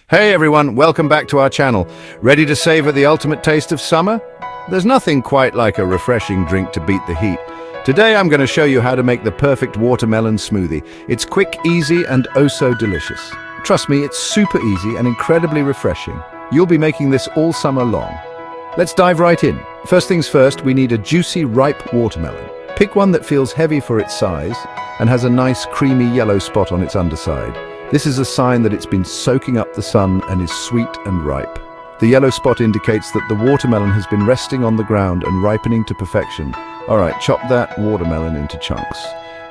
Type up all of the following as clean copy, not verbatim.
Hey everyone, welcome back to our channel. Ready to savor the ultimate taste of summer? There's nothing quite like a refreshing drink to beat the heat. Today I'm going to show you how to make the perfect watermelon smoothie. It's quick, easy, and oh so delicious. Trust me, it's super easy and incredibly refreshing. You'll be making this all summer long. Let's dive right in. First things first, we need a juicy, ripe watermelon. Pick one that feels heavy for its size and has a nice creamy yellow spot on its underside. This is a sign that it's been soaking up the sun and is sweet and ripe. The yellow spot indicates that the watermelon has been resting on the ground and ripening to perfection. Alright, chop that watermelon into chunks.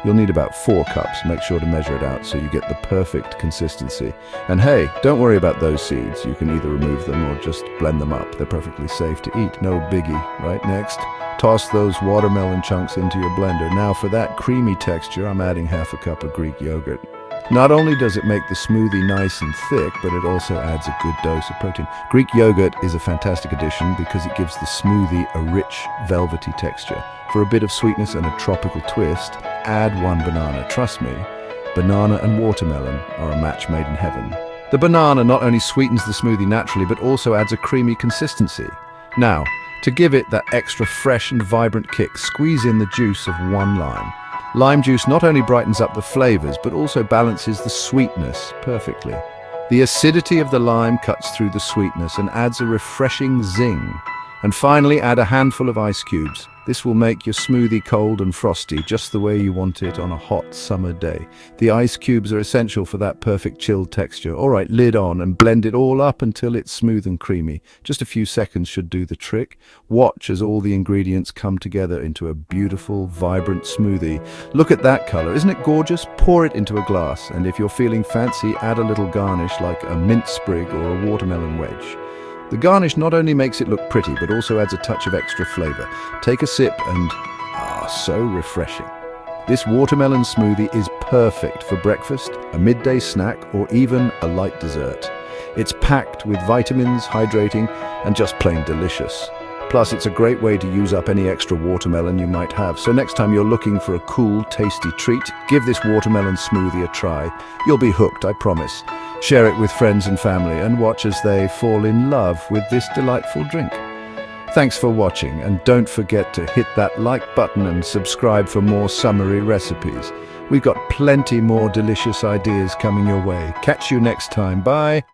You'll need about 4 cups. Make sure to measure it out so you get the perfect consistency. And hey, don't worry about those seeds. You can either remove them or just blend them up. They're perfectly safe to eat. No biggie. Right, next, toss those watermelon chunks into your blender. Now for that creamy texture, I'm adding half a cup of Greek yogurt. Not only does it make the smoothie nice and thick, but it also adds a good dose of protein. Greek yogurt is a fantastic addition because it gives the smoothie a rich, velvety texture. For a bit of sweetness and a tropical twist, add 1 banana. Trust me, banana and watermelon are a match made in heaven. The banana not only sweetens the smoothie naturally, but also adds a creamy consistency. Now, to give it that extra fresh and vibrant kick, squeeze in the juice of 1 lime. Lime juice not only brightens up the flavors, but also balances the sweetness perfectly. The acidity of the lime cuts through the sweetness and adds a refreshing zing. And finally, add a handful of ice cubes. This will make your smoothie cold and frosty, just the way you want it on a hot summer day. The ice cubes are essential for that perfect chilled texture. Alright, lid on and blend it all up until it's smooth and creamy. Just a few seconds should do the trick. Watch as all the ingredients come together into a beautiful, vibrant smoothie. Look at that color, isn't it gorgeous? Pour it into a glass, and if you're feeling fancy, add a little garnish like a mint sprig or a watermelon wedge. The garnish not only makes it look pretty, but also adds a touch of extra flavor. Take a sip and, so refreshing. This watermelon smoothie is perfect for breakfast, a midday snack, or even a light dessert. It's packed with vitamins, hydrating, and just plain delicious. Plus, it's a great way to use up any extra watermelon you might have. So next time you're looking for a cool, tasty treat, give this watermelon smoothie a try. You'll be hooked, I promise. Share it with friends and family and watch as they fall in love with this delightful drink. Thanks for watching, and don't forget to hit that like button and subscribe for more summery recipes. We've got plenty more delicious ideas coming your way. Catch you next time. Bye.